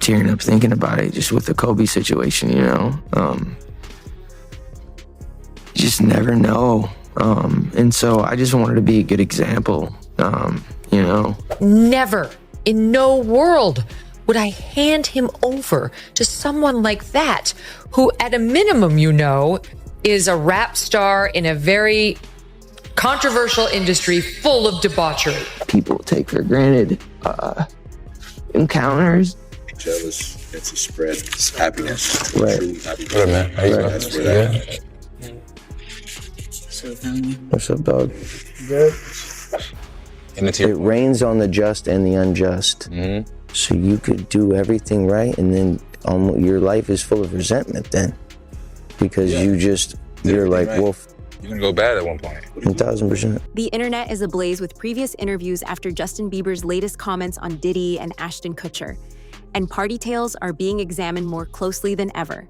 tearing up thinking about it, just with the Kobe situation, you know? You just never know. And so I just wanted to be a good example, you know? Never, in no world, would I hand him over to someone like that, who at a minimum, you know, is a rap star in a very controversial industry full of debauchery. People take for granted encounters. Jealous, it's a spread, it's happiness. Right. True happiness. What up, man? How you doing? That's where that What's up, dog? Good. It rains on the just and the unjust. Mm-hmm. So you could do everything right, and then your life is full of resentment then. Because you're like, right. wolf. You're gonna go bad at one point. 1,000%. The internet is ablaze with previous interviews after Justin Bieber's latest comments on Diddy and Ashton Kutcher. And party tales are being examined more closely than ever.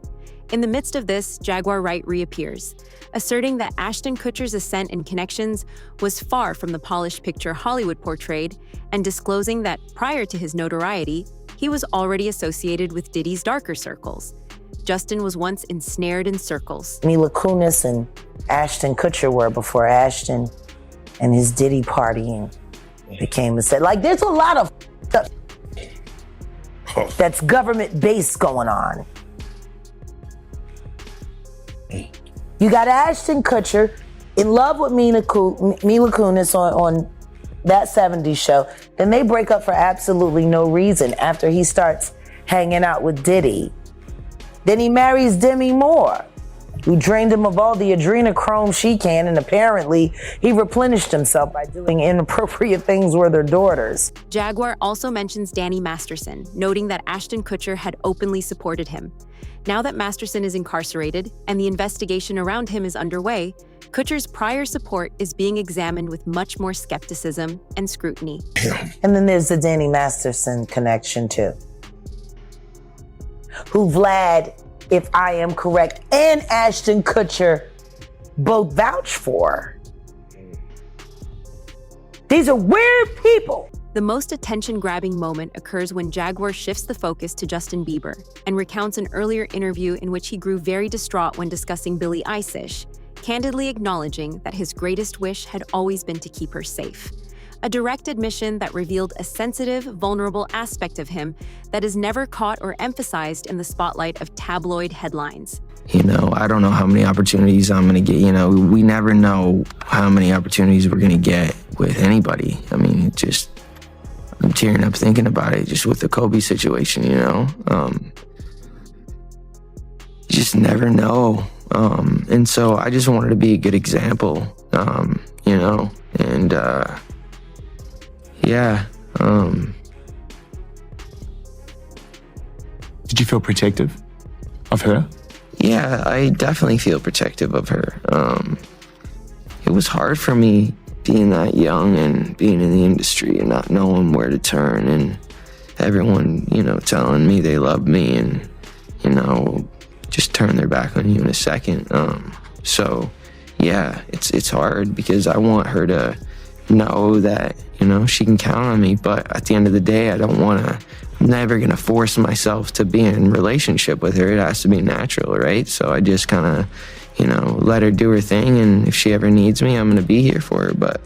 In the midst of this, Jaguar Wright reappears, asserting that Ashton Kutcher's ascent and connections was far from the polished picture Hollywood portrayed, and disclosing that prior to his notoriety, he was already associated with Diddy's darker circles. Justin was once ensnared in circles. Mila Kunis and Ashton Kutcher were before Ashton and his Diddy partying became a set. Like, there's a lot of stuff that's government-based going on. You got Ashton Kutcher in love with Mila Kunis on that 70s show. Then they break up for absolutely no reason after he starts hanging out with Diddy. Then he marries Demi Moore, who drained him of all the adrenochrome she can, and apparently he replenished himself by doing inappropriate things with their daughters. Jaguar also mentions Danny Masterson, noting that Ashton Kutcher had openly supported him. Now that Masterson is incarcerated and the investigation around him is underway, Kutcher's prior support is being examined with much more skepticism and scrutiny. And then there's the Danny Masterson connection too, who Vlad, if I am correct, and Ashton Kutcher both vouch for. These are weird people. The most attention-grabbing moment occurs when Jaguar shifts the focus to Justin Bieber and recounts an earlier interview in which he grew very distraught when discussing Billie Eilish, candidly acknowledging that his greatest wish had always been to keep her safe. A direct admission that revealed a sensitive, vulnerable aspect of him that is never caught or emphasized in the spotlight of tabloid headlines. You know, I don't know how many opportunities I'm gonna get. You know, we never know how many opportunities we're gonna get with anybody. I mean, I'm tearing up thinking about it, just with the Kobe situation, you know? You just never know. And so I just wanted to be a good example, you know? And yeah. Did you feel protective of her? Yeah, I definitely feel protective of her. It was hard for me being that young and being in the industry and not knowing where to turn, and everyone, you know, telling me they love me and, you know, just turn their back on you in a second. So yeah, it's hard because I want her to know that, you know, she can count on me, but at the end of the day, I'm never gonna force myself to be in a relationship with her. It has to be natural, right? So I just kind of, you know, let her do her thing, and if she ever needs me, I'm gonna be here for her. But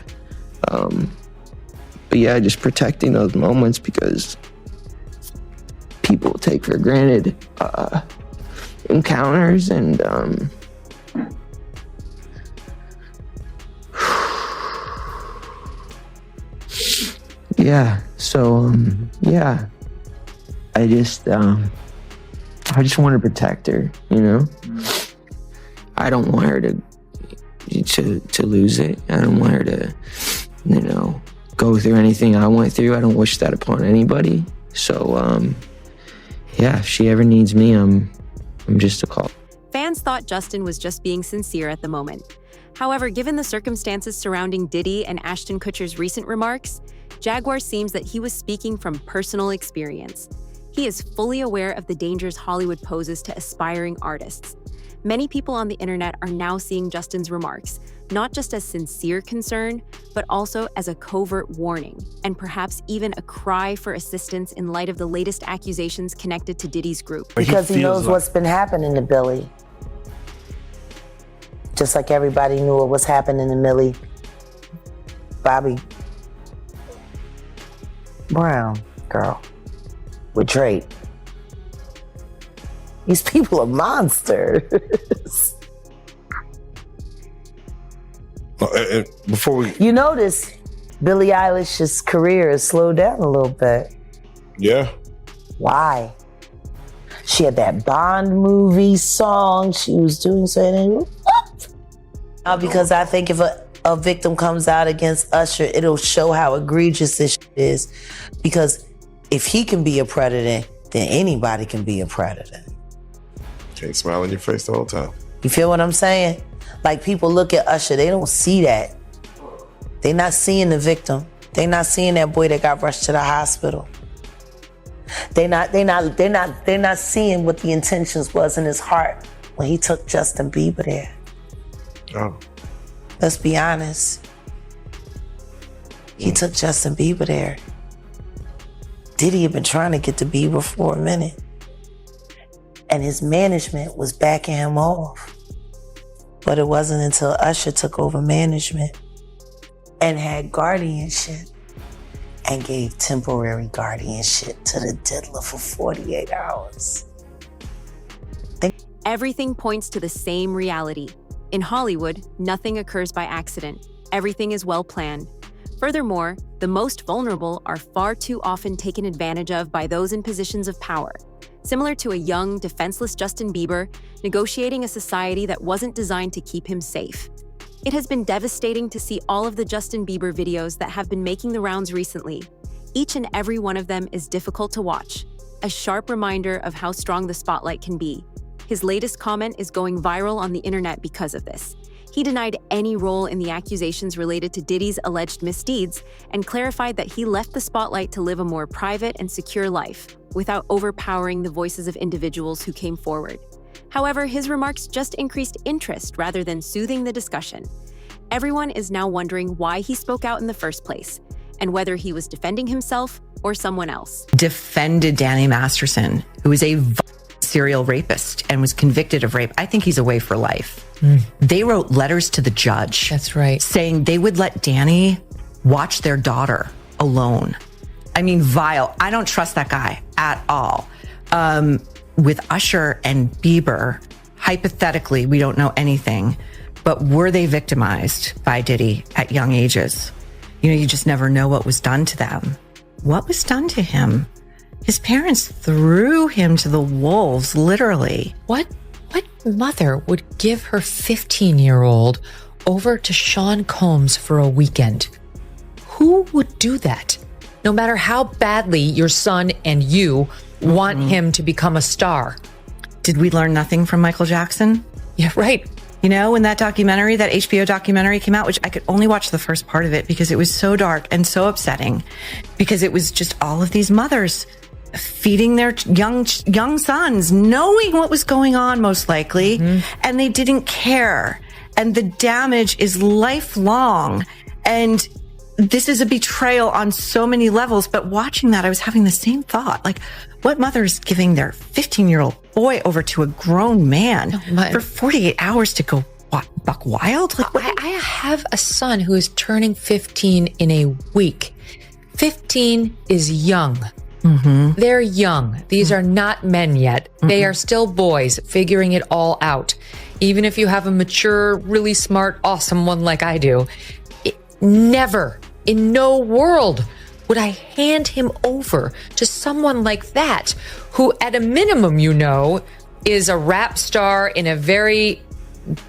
yeah, just protecting those moments, because people take for granted encounters, and yeah. So yeah, I just want to protect her, you know. I don't want her to lose it. I don't want her to, you know, go through anything I went through. I don't wish that upon anybody. So yeah, if she ever needs me, I'm just a call. Fans thought Justin was just being sincere at the moment. However, given the circumstances surrounding Diddy and Ashton Kutcher's recent remarks, Jaguar seems that he was speaking from personal experience. He is fully aware of the dangers Hollywood poses to aspiring artists. Many people on the internet are now seeing Justin's remarks, not just as sincere concern, but also as a covert warning, and perhaps even a cry for assistance in light of the latest accusations connected to Diddy's group. Because he knows what's been happening to Billy. Just like everybody knew what was happening to Millie Bobby Brown girl with Drake. These people are monsters. Before we, You notice Billie Eilish's career has slowed down a little bit. yeah, Why? She had that Bond movie song she was doing, so because I think if a victim comes out against Usher, it'll show how egregious this shit is. Because if he can be a predator, then anybody can be a predator. can't smile in your face the whole time. You feel what I'm saying? Like, people look at Usher, they don't see that. They not seeing the victim. They not seeing that boy that got rushed to the hospital. They not seeing what the intentions was in his heart when he took Justin Bieber there. Oh, Let's be honest. He took Justin Bieber there. Diddy had been trying to get to Bieber for a minute. And his management was backing him off. But it wasn't until Usher took over management and had guardianship and gave temporary guardianship to the diddler for 48 hours. Everything points to the same reality. In Hollywood, nothing occurs by accident. Everything is well planned. Furthermore, the most vulnerable are far too often taken advantage of by those in positions of power. Similar to a young, defenseless Justin Bieber negotiating a society that wasn't designed to keep him safe. It has been devastating to see all of the Justin Bieber videos that have been making the rounds recently. Each and every one of them is difficult to watch, a sharp reminder of how strong the spotlight can be. His latest comment is going viral on the internet because of this. He denied any role in the accusations related to Diddy's alleged misdeeds and clarified that he left the spotlight to live a more private and secure life without overpowering the voices of individuals who came forward. However, his remarks just increased interest rather than soothing the discussion. Everyone is now wondering why he spoke out in the first place and whether he was defending himself or someone else. Defended Danny Masterson, who is a serial rapist and was convicted of rape. I think he's away for life. They wrote letters to the judge. That's right. Saying they would let Danny watch their daughter alone. I mean, vile. I don't trust that guy at all. With Usher and Bieber, hypothetically, we don't know anything, but were they victimized by Diddy at young ages? You know, you just never know what was done to them. What was done to him? His parents threw him to the wolves, literally. What mother would give her 15-year-old over to Sean Combs for a weekend? Who would do that? No matter how badly your son and you want him to become a star. Did we learn nothing from Michael Jackson? Yeah, right. You know, when that documentary, that HBO documentary came out, which I could only watch the first part of it because it was so dark and so upsetting, because it was just all of these mothers feeding their young sons, knowing what was going on most likely, and they didn't care. And the damage is lifelong. And this is a betrayal on so many levels. But watching that, I was having the same thought. Like, what mother is giving their 15-year-old boy over to a grown man for 48 hours to go buck wild? Like, I have a son who is turning 15 in a week. 15 is young. They're young. These are not men yet. They are still boys figuring it all out. Even if you have a mature, really smart, awesome one like I do, never, in no world, would I hand him over to someone like that, who at a minimum, you know, is a rap star in a very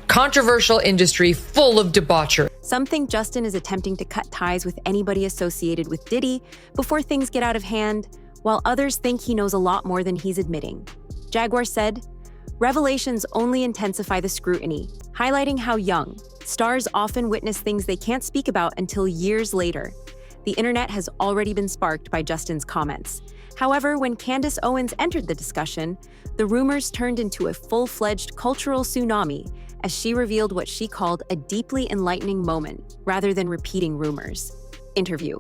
controversial industry full of debauchery. Some think Justin is attempting to cut ties with anybody associated with Diddy before things get out of hand, while others think he knows a lot more than he's admitting. Jaguar said, "Revelations only intensify the scrutiny, highlighting how young stars often witness things they can't speak about until years later." The internet has already been sparked by Justin's comments. However, when Candace Owens entered the discussion, the rumors turned into a full-fledged cultural tsunami as she revealed what she called a deeply enlightening moment rather than repeating rumors. Interview.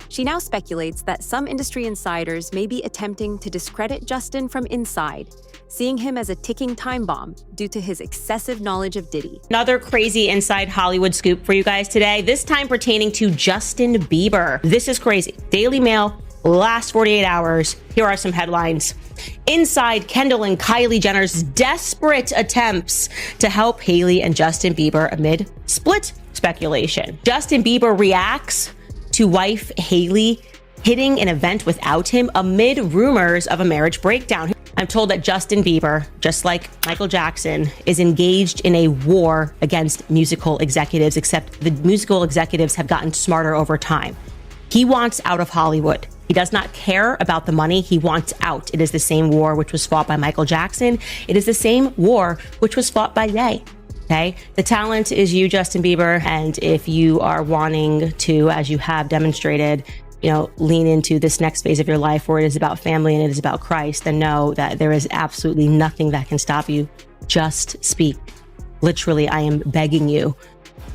She now speculates that some industry insiders may be attempting to discredit Justin from inside, seeing him as a ticking time bomb due to his excessive knowledge of Diddy. Another crazy inside Hollywood scoop for you guys today, this time pertaining to Justin Bieber. This is crazy. Daily Mail, last 48 hours. Here are some headlines. Inside Kendall and Kylie Jenner's desperate attempts to help Hailey and Justin Bieber amid split speculation. Justin Bieber reacts to wife Hailey hitting an event without him amid rumors of a marriage breakdown. I'm told that Justin Bieber, just like Michael Jackson, is engaged in a war against musical executives, except the musical executives have gotten smarter over time. He wants out of Hollywood. He does not care about the money. He wants out. It is the same war which was fought by Michael Jackson. It is the same war which was fought by Ye. Okay, the talent is you, Justin Bieber, and if you are wanting to, as you have demonstrated, lean into this next phase of your life where it is about family and it is about Christ, then know that there is absolutely nothing that can stop you. Just speak. Literally, I am begging you.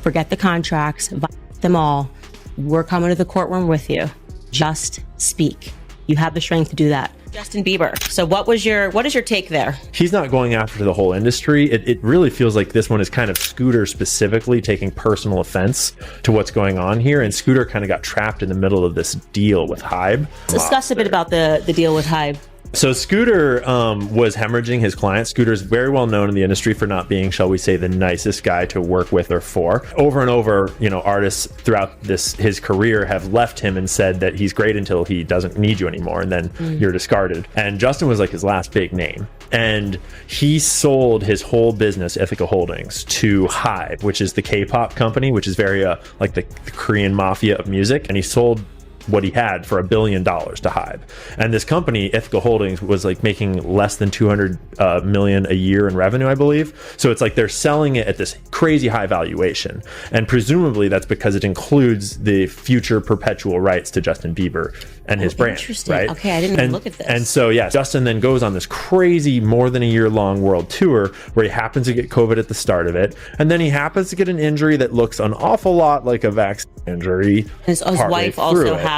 Forget the contracts, violate them all. We're coming to the courtroom with you. Just speak. You have the strength to do that. Justin Bieber. So what is your take there? He's not going after the whole industry. It really feels like this one is kind of Scooter specifically taking personal offense to what's going on here. And Scooter kind of got trapped in the middle of this deal with Hybe. Let's discuss a bit about the deal with Hybe. So Scooter was hemorrhaging his clients. Scooter's very well known in the industry for not being, shall we say, the nicest guy to work with or for. Over and over, artists throughout his career have left him and said that he's great until he doesn't need you anymore, and then you're discarded. And Justin was like his last big name. And he sold his whole business, Ithaca Holdings, to Hybe, which is the K-pop company, which is very like the Korean mafia of music. And he sold what he had for $1 billion to Hybe. And this company, Ithaca Holdings, was like making less than 200 million a year in revenue, I believe. So it's like they're selling it at this crazy high valuation. And presumably that's because it includes the future perpetual rights to Justin Bieber and his brand. Interesting. Right? Okay, I didn't even look at this. And so, yeah, Justin then goes on this crazy, more than a year-long world tour where he happens to get COVID at the start of it. And then he happens to get an injury that looks an awful lot like a vaccine injury. His wife also had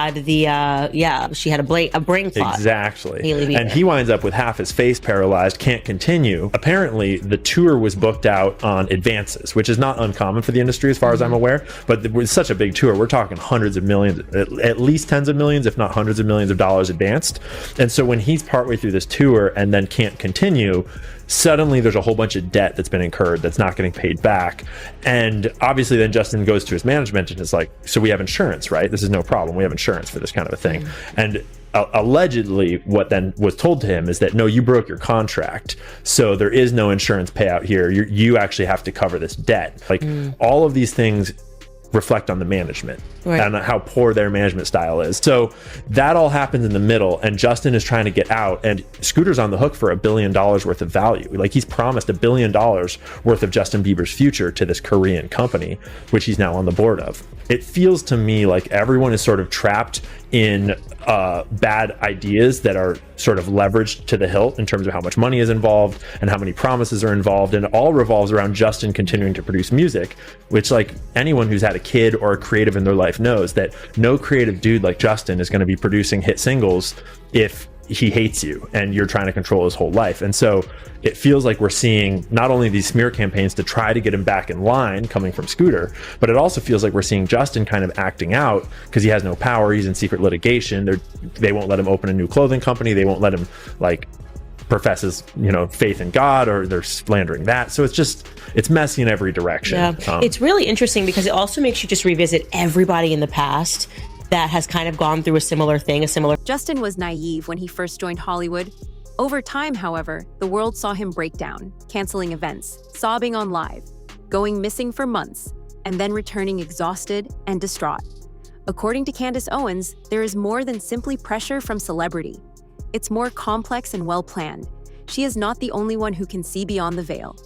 she had a brain clot. Exactly. And he winds up with half his face paralyzed, can't continue. Apparently, the tour was booked out on advances, which is not uncommon for the industry as far as I'm aware. But it was such a big tour. We're talking hundreds of millions, at least tens of millions, if not hundreds of millions of dollars advanced. And so when he's partway through this tour and then can't continue, suddenly there's a whole bunch of debt that's been incurred that's not getting paid back. And obviously then Justin goes to his management and is like, so we have insurance, right? This is no problem. We have insurance for this kind of a thing. And allegedly what then was told to him is that, no, you broke your contract. So there is no insurance payout here. You actually have to cover this debt. Like all of these things reflect on the management and how poor their management style is. So that all happens in the middle, and Justin is trying to get out, and Scooter's on the hook for $1 billion worth of value. Like he's promised $1 billion worth of Justin Bieber's future to this Korean company, which he's now on the board of. It feels to me like everyone is sort of trapped in bad ideas that are sort of leveraged to the hilt in terms of how much money is involved and how many promises are involved, and it all revolves around Justin continuing to produce music, which, like, anyone who's had a kid or a creative in their life knows that no creative dude like Justin is going to be producing hit singles if he hates you and you're trying to control his whole life. And so it feels like we're seeing not only these smear campaigns to try to get him back in line coming from Scooter, but it also feels like we're seeing Justin kind of acting out because he has no power. He's in secret litigation. They won't let him open a new clothing company. They won't let him profess his faith in God, or they're slandering that. So it's messy in every direction. Yeah. It's really interesting because it also makes you just revisit everybody in the past that has kind of gone through a similar thing, Justin was naive when he first joined Hollywood. Over time, however, the world saw him break down, canceling events, sobbing on live, going missing for months, and then returning exhausted and distraught. According to Candace Owens, there is more than simply pressure from celebrity. It's more complex and well-planned. She is not the only one who can see beyond the veil.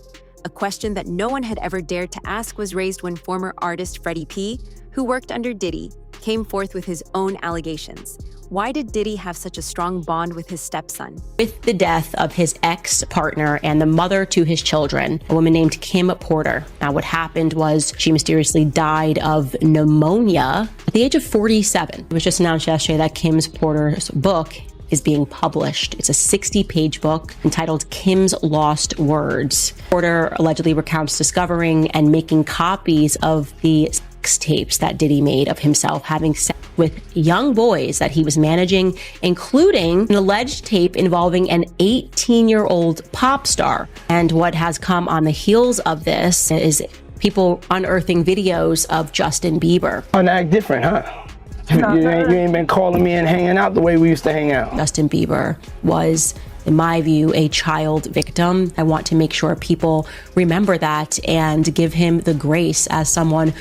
A question that no one had ever dared to ask was raised when former artist Freddie P., who worked under Diddy, came forth with his own allegations. Why did Diddy have such a strong bond with his stepson? With the death of his ex-partner and the mother to his children, a woman named Kim Porter. Now, what happened was she mysteriously died of pneumonia at the age of 47. It was just announced yesterday that Kim's Porter's book is being published. It's a 60-page book entitled Kim's Lost Words. Porter allegedly recounts discovering and making copies of the sex tapes that Diddy made of himself having sex with young boys that he was managing, including an alleged tape involving an 18-year-old pop star. And what has come on the heels of this is people unearthing videos of Justin Bieber. And act different, huh? You ain't been calling me and hanging out the way we used to hang out. Justin Bieber was, in my view, a child victim. I want to make sure people remember that and give him the grace as someone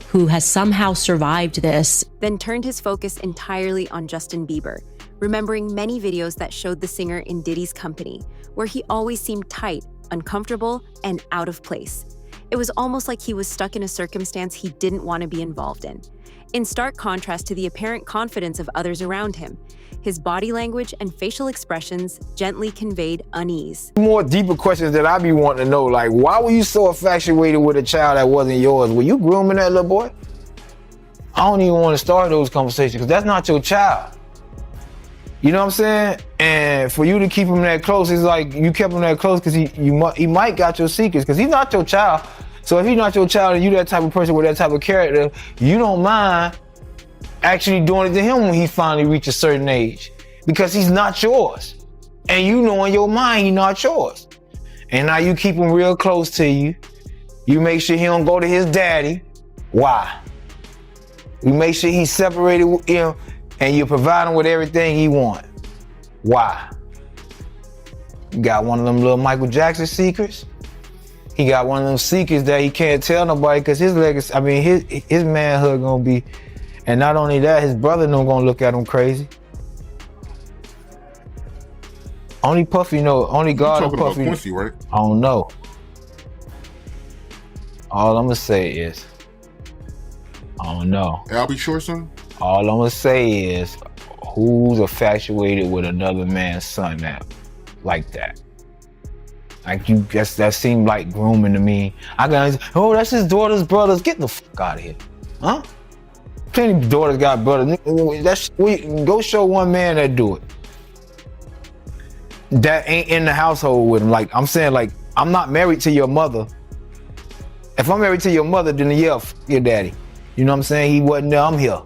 who has somehow survived this. Then turned his focus entirely on Justin Bieber, remembering many videos that showed the singer in Diddy's company, where he always seemed tight, uncomfortable, and out of place. It was almost like he was stuck in a circumstance he didn't want to be involved in stark contrast to the apparent confidence of others around him. His body language and facial expressions gently conveyed unease. More deeper questions that I be wanting to know, like, why were you so infatuated with a child that wasn't yours? Were you grooming that little boy? I don't even want to start those conversations because that's not your child. You know what I'm saying? And for you to keep him that close, it's like you kept him that close because he might got your secrets because he's not your child. So if he's not your child and you that type of person with that type of character, you don't mind actually doing it to him when he finally reaches a certain age because he's not yours. And you know in your mind he's not yours. And now you keep him real close to you. You make sure he don't go to his daddy. Why? You make sure he's separated with him and you provide him with everything he wants. Why? You got one of them little Michael Jackson secrets. He got one of them secrets that he can't tell nobody because his legacy, his manhood gonna be, and not only that, his brother no gonna look at him crazy. Only Puffy know, only God and Puffy. About Quincy, right? I don't know. All I'm gonna say is, I don't know. I'll be sure, son. All I'm gonna say is, who's infatuated with another man's son now, like that? Like you guess that seemed like grooming to me. I got, oh, that's his daughter's brothers. Get the fuck out of here, huh? Plenty of daughters got brothers. Go show one man that do it. That ain't in the household with him. Like I'm saying, like I'm not married to your mother. If I'm married to your mother, then yeah, f your daddy. You know what I'm saying? He wasn't there. I'm here.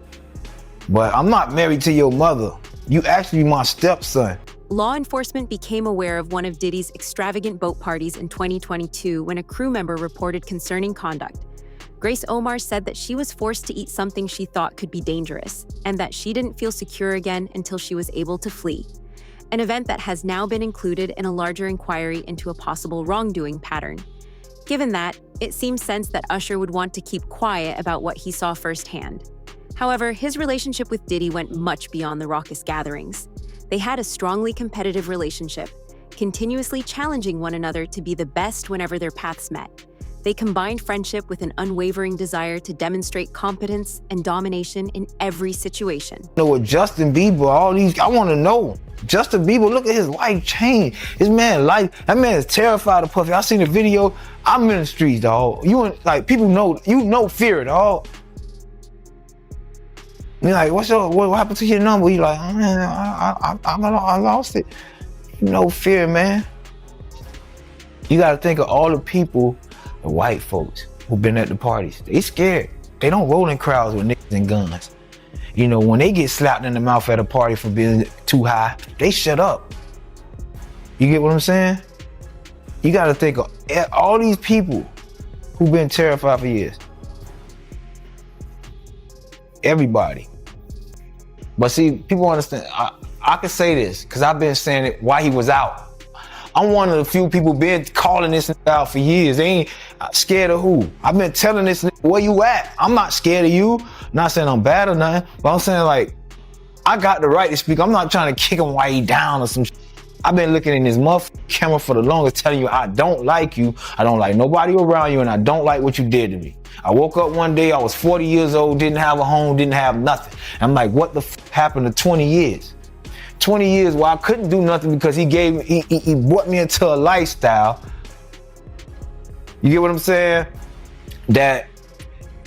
But I'm not married to your mother. You actually my stepson. Law enforcement became aware of one of Diddy's extravagant boat parties in 2022 when a crew member reported concerning conduct. Grace Omar said that she was forced to eat something she thought could be dangerous, and that she didn't feel secure again until she was able to flee. An event that has now been included in a larger inquiry into a possible wrongdoing pattern. Given that, it seems sense that Usher would want to keep quiet about what he saw firsthand. However, his relationship with Diddy went much beyond the raucous gatherings. They had a strongly competitive relationship, continuously challenging one another to be the best whenever their paths met. They combined friendship with an unwavering desire to demonstrate competence and domination in every situation. You know, with Justin Bieber, all these, I want to know. Justin Bieber, look at his life change. His man life, that man is terrified of Puffy. I seen the video. I'm in the streets, dog. Like people know, you know fear, dog. You're like, what happened to your number? You like, oh, man, I lost it. No fear, man. You gotta think of all the people, the white folks who've been at the parties. They scared. They don't roll in crowds with niggas and guns. You know, when they get slapped in the mouth at a party for being too high, they shut up. You get what I'm saying? You gotta think of all these people who've been terrified for years. Everybody. But see, people understand, I can say this, because I've been saying it while he was out. I'm one of the few people been calling this out for years. They ain't scared of who. I've been telling this, where you at? I'm not scared of you. Not saying I'm bad or nothing, but I'm saying like, I got the right to speak. I'm not trying to kick him while he down or some shit. I've been looking in this camera for the longest, telling you I don't like you, I don't like nobody around you, and I don't like what you did to me. I woke up one day, I was 40 years old, didn't have a home, didn't have nothing. I'm like, what the happened to 20 years? 20 years where I couldn't do nothing because he brought me into a lifestyle. You get what I'm saying? That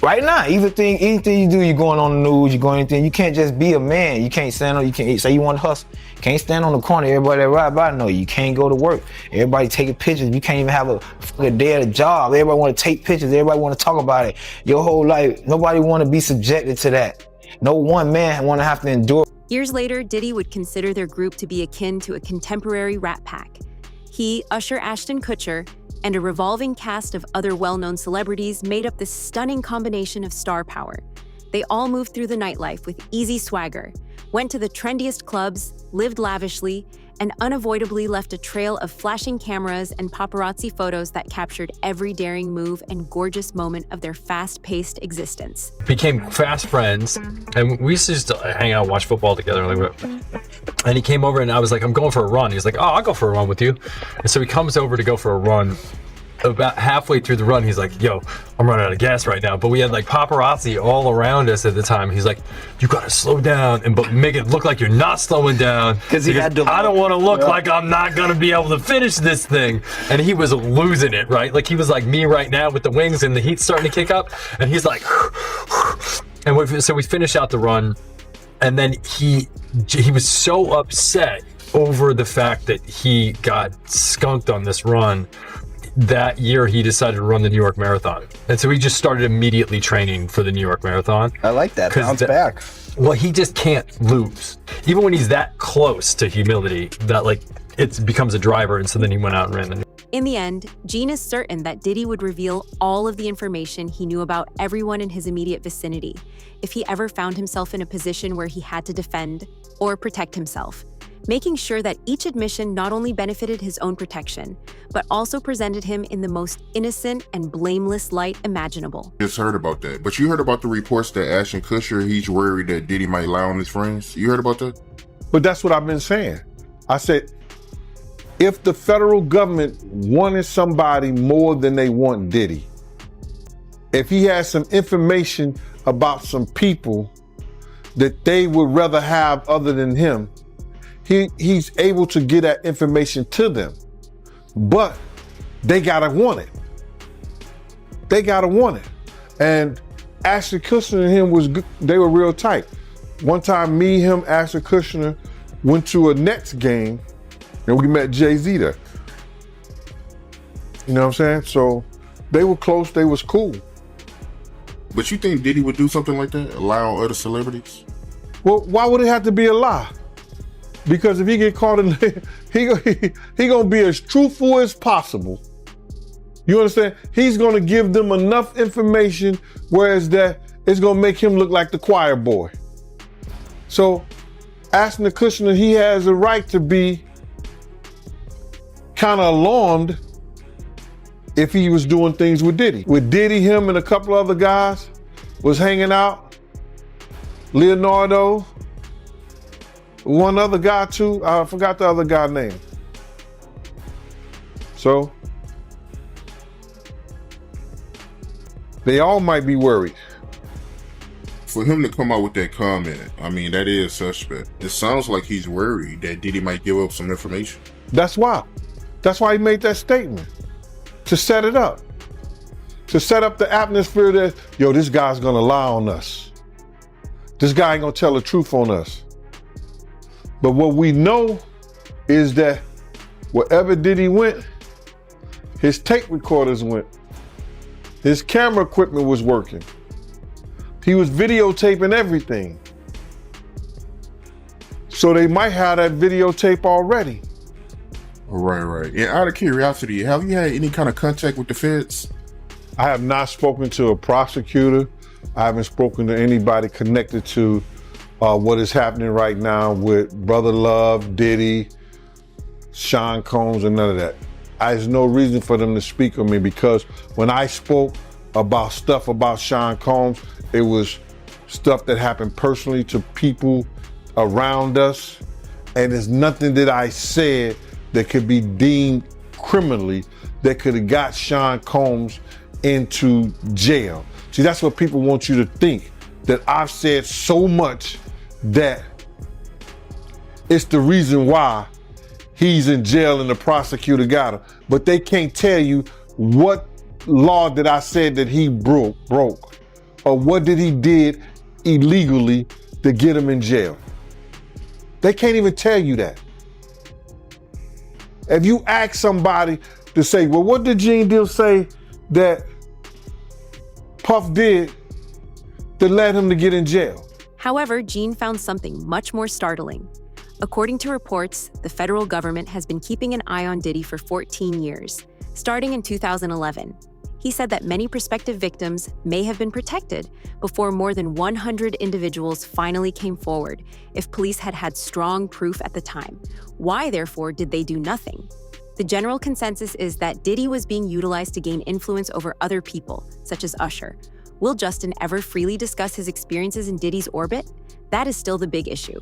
right now, anything you do, you're going on the news, you're going anything, you can't just be a man. You can't say you want to hustle. You can't stand on the corner, everybody that ride by know you. You can't go to work. Everybody taking pictures. You can't even have a day at a job. Everybody want to take pictures. Everybody want to talk about it. Your whole life, nobody want to be subjected to that. No one man want to have to endure. Years later, Diddy would consider their group to be akin to a contemporary Rat Pack. He, Usher Ashton Kutcher, and a revolving cast of other well-known celebrities made up this stunning combination of star power. They all moved through the nightlife with easy swagger, went to the trendiest clubs, lived lavishly, and unavoidably left a trail of flashing cameras and paparazzi photos that captured every daring move and gorgeous moment of their fast-paced existence. Became fast friends, and we used to just hang out and watch football together. And he came over and I was like, I'm going for a run. He's like, oh, I'll go for a run with you. And so he comes over to go for a run. About halfway through the run, he's like, yo, I'm running out of gas right now. But we had like paparazzi all around us at the time. He's like, you gotta slow down and but make it look like you're not slowing down. Because I don't want to look like I'm not gonna be able to finish this thing. And he was losing it, right? Like he was like me right now with the wings and the heat's starting to kick up. And he's like, and so we finish out the run. And then he was so upset over the fact that he got skunked on this run. That year he decided to run the New York Marathon. And so he just started immediately training for the New York Marathon. I like that, bounce back. Well, he just can't lose. Even when he's that close to humility, that like it becomes a driver, and so then he went out and ran the In the end, Gene is certain that Diddy would reveal all of the information he knew about everyone in his immediate vicinity if he ever found himself in a position where he had to defend or protect himself, making sure that each admission not only benefited his own protection, but also presented him in the most innocent and blameless light imaginable. Just heard about that. But you heard about the reports that Ashton Kutcher, he's worried that Diddy might lie on his friends? You heard about that? But that's what I've been saying. I said, if the federal government wanted somebody more than they want Diddy, if he has some information about some people that they would rather have other than him, he's able to get that information to them. But they gotta want it. They gotta want it. And Ashton Kutcher and him was good. They were real tight. One time, me, him, Ashton Kutcher went to a Nets game and we met Jay-Z there. You know what I'm saying? So they were close, they was cool. But you think Diddy would do something like that? Lie on other celebrities? Well, why would it have to be a lie? Because if he get caught in, he gonna be as truthful as possible. You understand? He's gonna give them enough information, whereas that it's gonna make him look like the choir boy. So, Ashton Kutcher, he has a right to be kind of alarmed if he was doing things with Diddy. With Diddy, him and a couple other guys was hanging out. Leonardo, one other guy too, I forgot the other guy's name. So, they all might be worried. For him to come out with that comment, I mean, that is suspect. It sounds like he's worried that Diddy might give up some information. That's why he made that statement, to set it up. To set up the atmosphere that, yo, this guy's gonna lie on us. This guy ain't gonna tell the truth on us. But what we know is that wherever Diddy went, his tape recorders went. His camera equipment was working. He was videotaping everything. So they might have that videotape already. Right. And out of curiosity, have you had any kind of contact with the feds? I have not spoken to a prosecutor. I haven't spoken to anybody connected to what is happening right now with Brother Love, Diddy, Sean Combs, and none of that. There's no reason for them to speak on me, because when I spoke about stuff about Sean Combs, it was stuff that happened personally to people around us, And there's nothing that I said that could be deemed criminally that could have got Sean Combs into jail. See, that's what people want you to think, that I've said so much that it's the reason why he's in jail and the prosecutor got him. But they can't tell you what law that I said that he broke, or what did he did illegally to get him in jail. They can't even tell you that. If you ask somebody to say, well, what did Gene Deal say that Puff did that led him to get in jail? However, Gene found something much more startling. According to reports, the federal government has been keeping an eye on Diddy for 14 years, starting in 2011. He said that many prospective victims may have been protected before more than 100 individuals finally came forward if police had had strong proof at the time. Why, therefore, did they do nothing? The general consensus is that Diddy was being utilized to gain influence over other people, such as Usher. Will Justin ever freely discuss his experiences in Diddy's orbit? That is still the big issue.